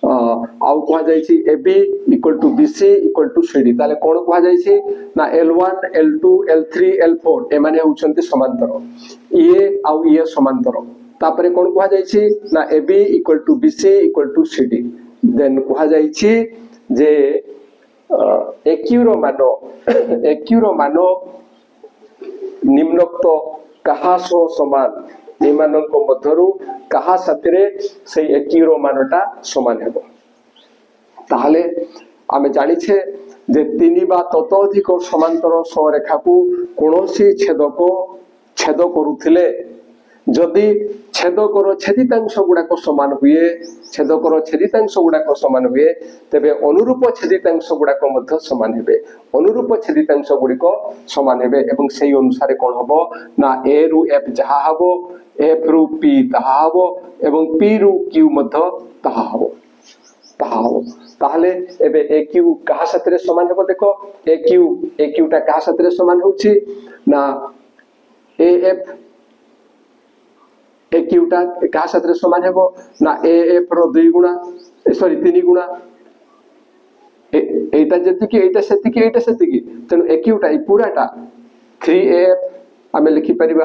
आउ कहा जाय छी AB equal to BC equal to CD ताले कोन कहा जाय छी ना L1 L2 L3 L4 ए माने होचंती समांतर ये आउ ये समांतर तापरे कोन कुहा जायछि ना AB equal to BC equal to CD then कुहा जायछि जे एक्यूरो मानो निम्नोक्त कहा सो समान एमानक मध्यरु कहा साथिरे से एक्यूरो मानटा समान हेबो ताहले आमे जानि छे जे तीनी बा ततोधिक समांतर सरेखा को कोनोसी छेद करूथिले जदि छेदकर छेदितांश गुड़ाक समान हुए छेदकर छेदितांश गुड़ाक समान हुए तेबे अनुरूप छेदितांश गुड़ाक मध्य समान हेबे अनुरूप छेदितांश गुड़िक समान हेबे एवं सेही अनुसार कोन हबो ना A रु F जहा हबो F रु P तहा हबो एवं P रु Q मध्य तहा हबो ताहले एबे AQ कहा साथरे समान हेबो देखो AQ टा कहा साथरे समान होछि ना AF AQ टा कहा साथरे समान हेबो ना AF रो 2 गुणा सॉरी 3 गुणा एटा जतिकी एटा सेतिकी तेनु AQ टा पूराटा 3AF आमे लिखि परिबा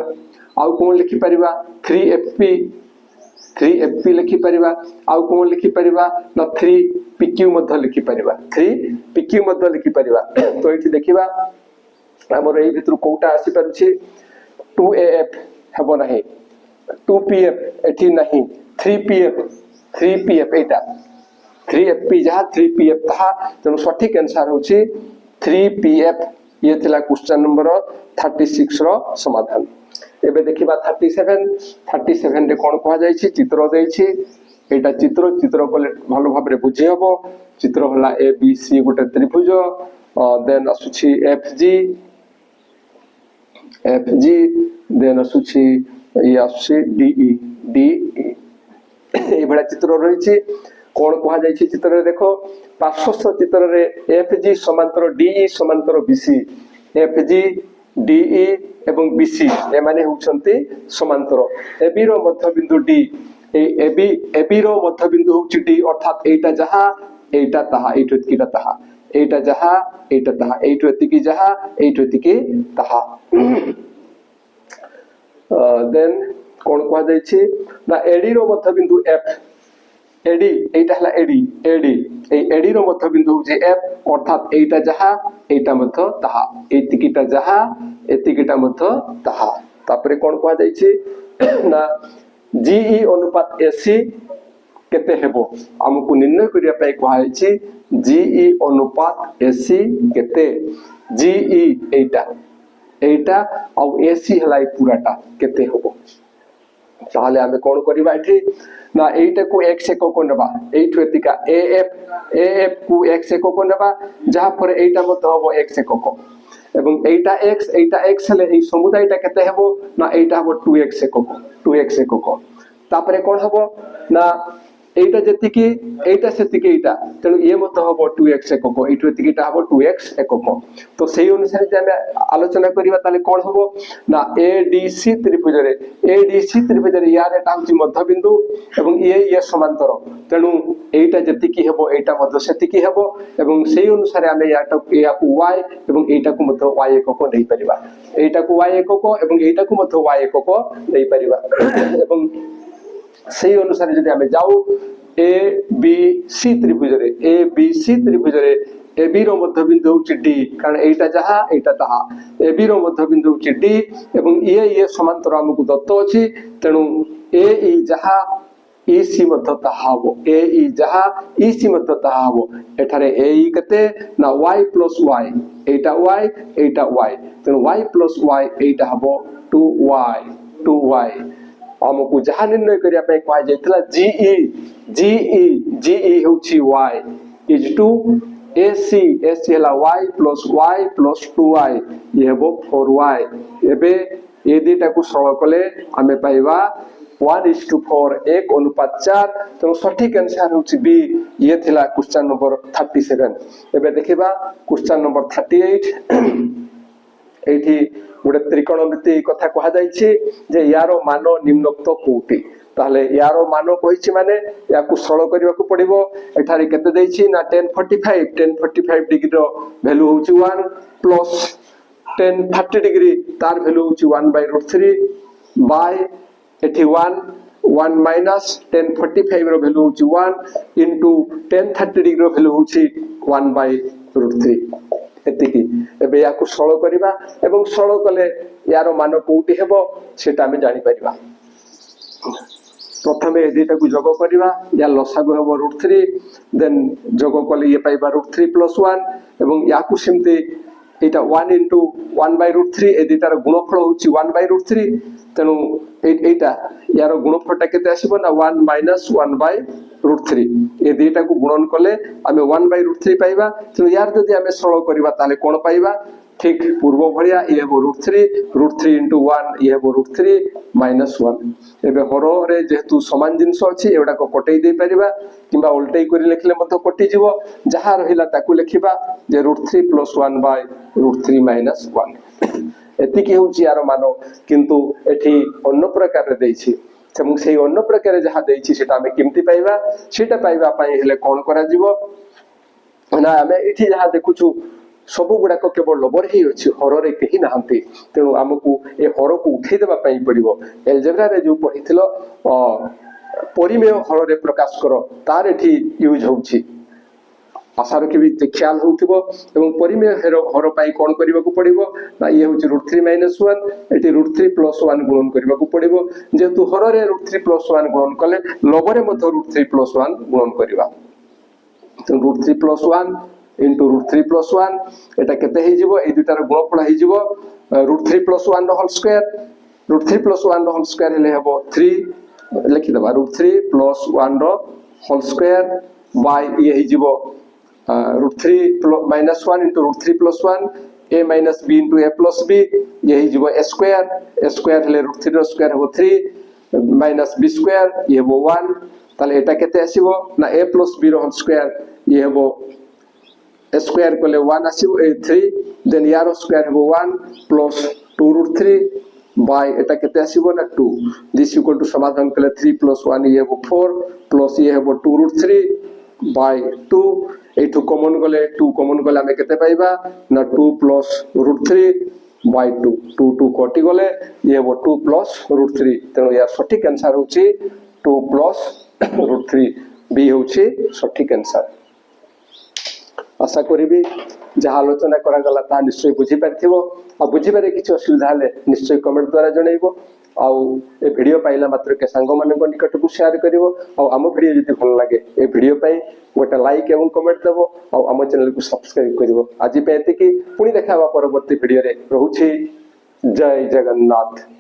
आउ कोन लिखि परिबा 3FP लिखि परिबा आउ कोन लिखि परिबा ना 3PQ मध्य लिखि परिबा 3PQ मध्य लिखि परिबा तो एठी देखिबा हमर एई भितर कोटा आसी परछि 2AF हेबो नाही 2PF एठी नाही 3PF एटा 3FP जहा 3PF तहा तेनु सठिक आंसर होछि 3PF ये थिला क्वेश्चन नंबर 36 रो समाधान एबे देखिबा 37 रे कोन कहा जायछि चित्र देछि एटा चित्र कोले भलो भाबरे बुझि हबो चित्र होला ABC गोटे त्रिभुज देन असुछि FG देन असुछि ये असुछि DE ए बडा चित्र रहिछि कोन कहा जायछि चित्र रे देखो पार्श्वस्थ चित्र रे FG समांतर DE समांतर BC FG DE एवं BC ए माने होउछन्ति समांतर AB रो मध्य बिंदु D AB रो मध्य बिंदु होउछि D अर्थात एटा जहा एटा तहा एटो एतिकीटा तहा एटा जहा एटा तहा एटो एतिकी जहा एटो एतिकी तहा देन कोन कहा जायछि ना AD रो मध्य बिंदु F AD एटा हला AD ए AD रो मध्य बिंदु होउछि F अर्थात एटा जहा एटा मध्य तहा एतिकीटा जहा एतिकीटा मध्य तहा तापरे कोन कहा जायछि ना GE अनुपात AC केते हेबो हमकु निर्णय करिया पय कहा जायछि GE अनुपात AC केते GE एटा और AC हलाई पूराटा केते हेबो ताहले हमें कोन करिबा एठी ना एटा को x एकक नेबा एठु एतिका AF को x एकक नेबा जहा पर एटा मत हबो x एकक एवं एटा x हले ए समुदायटा केते हेबो ना एटा हबो 2x एकक तापरे कोन हबो ना एटा जतिकी एटा सेतिकी एटा तेनु ए मत हबो 2x एकक एठु एतिकीटा हबो 2x एकक तो सेही अनुसार जे हम आलोचना करिबा ताले कोन हबो ना ADC त्रिभुजरे यार एटा होची मध्य बिंदु एवं ये समांतर तेनु एटा जतिकी हेबो एटा मध्य सेतिकी हेबो एवं सेही अनुसार हम या को y एवं एटा को मध्य y एकक देई परिबा एटा को y एकक एवं एटा को मध्य y एकक देई परिबा एवं सेही अनुसार जदि हमें जाऊ ABC त्रिभुजरे AB रो मध्य बिंदु होछि D कारण एटा जहा एटा तहा AB रो मध्य बिंदु होछि D एवं ये समांतर हमकु दत्त अछि तेनु AE जहा EC मध्य तहा हो AE जहा EC मध्य तहा हो एठारे AE कते ना y + y एटा y तेनु y + y एटा हबो 2y हमकु जहा निर्णय करिया पे कहा जायतला GE होछि y इज टू AC हला y + 2y ये हेबो 4y एबे ए दिटा को सरल कले हमें पाइबा 1:4 1 अनुपात 4 तो सठिक आंसर होछि बी ये थिला क्वेश्चन नंबर 37 एबे देखिबा क्वेश्चन नंबर 38 एठी गोटे त्रिकोणमिति कथा कहा जायछि जे यारो मान निम्नोक्त कोटि ताले यारो मान कहिछि माने याकु सरल करिवा को पड़िबो एठारे केते दैछि ना 1045 डिग्री रो वैल्यू होछि 1 प्लस 1030 डिग्री तार वैल्यू होछि 1/√3 बाय एठी 1 1 माइनस 1045 रो वैल्यू होची 1 इनटू 1030 डिग्री रो वैल्यू होची 1/√3 एतिकी एबे याकु सरल करिबा एवं सरल कले यारो मान कोउटी हेबो सेटा हम जानि परिबा प्रथमे ए दुटा को जोग करिबा या लसागु हेबो √3 देन जोग कले ये पाइबा √3 + 1 एवं याकु सेमते एटा 1 इनटू 1/√3 ए दुटार गुणफल होची 1/√3 तेनु एटा यार गुणफलटा केते आसीबो ना 1 माइनस 1/√3 ए दुटा को गुणन कले आमे 1/√3 पाइबा तेनु यार जदि आमे सरल करिबा ताले कोन पाइबा ठीक पूर्व भलिया ये हेबो √3 इनटू 1 ये हेबो √3 - 1 एबे हरो रे जेतु समान जिंस अछि एवडा को कटै दे परिबा किबा उल्टै करि लेखले मत कटि जीवो जहा रहिला ताकू लेखिबा जे √3 + 1/√3 - 1 एतिकी होची यार मानो किंतु एठी अन्य प्रकार रे देछि सेमु सेही अन्य प्रकार जहा देछि सेटा हमें किमती पाइबा सेटा पाइबा पई हेले कोन करा जीवो ना हमें एठी जहा देखुछु सब गुडा को केवल लबर ही अछि हर रे कहि नाहंती तेनु हमकु ए हर को उठै देबा पई पड़िबो एलजेब्रा रे जो पढिथिलो परिमेय हर रे प्रकाश करो तार एठी यूज होउछि आशा रखि भी ख्याल होउथिबो एवं परिमेय हर पई कोन करिबा को पड़िबो ना ये होछि √3 - 1 एठी √3 + 1 गुणन करिबा को पड़िबो जेतु हर रे √3 + 1 गुणन कले लबरे मध्य √3 + 1 गुणन करिबा तो √3 + 1 into √3 + 1 एटा केते हे जिवो ए दुटार गुणफल हे जिवो √3 + 1 रो होल स्क्वायर √3 + 1 रो होल स्क्वायर हेले हेबो 3 लिखि दबा √3 + 1 रो होल स्क्वायर बाय ये हे जिवो √3 - 1 into √3 + 1 a - b into a + b ये हे जिवो a स्क्वायर हेले √3 रो स्क्वायर हेबो 3 - b स्क्वायर ये हेबो 1 ताले एटा केते आसीबो ना a + b रो होल स्क्वायर ये हेबो a स्क्वायर कोले 1 आसीबो 3 देन यारो स्क्वायर हेबो 1 प्लस 2 √3 बाय एटा केते आसीबो ना 2 दिस इक्वल टू समाधान कले 3 + 1 ये हेबो 4 प्लस ये हेबो 2 √3 बाय 2 एठु कॉमन गले 2 कॉमन गले हमें केते पाइबा ना 2 + √3 बाय 2 2 2 कटि गले ये हेबो 2 + √3 तेनो यार सटीक आंसर होची 2 + √3 बी होची सटीक आंसर आशा करी जहाँ आलोचना करा गला ता निश्चय बुझी पारथिबो आ बुझी बारे किछ असुविधा हले निश्चय कमेंट द्वारा जणैबो आ ए वीडियो पाइला मात्र के संग मानक निकट को शेयर करिवो आ हम वीडियो जति भल लागे ए वीडियो पई गोटे लाइक एवं कमेंट देबो आ हम चैनल को सब्सक्राइब करिवो आज पे एति कि पुनी देखावा परवर्ती वीडियो रे रहूछि जय जगन्नाथ।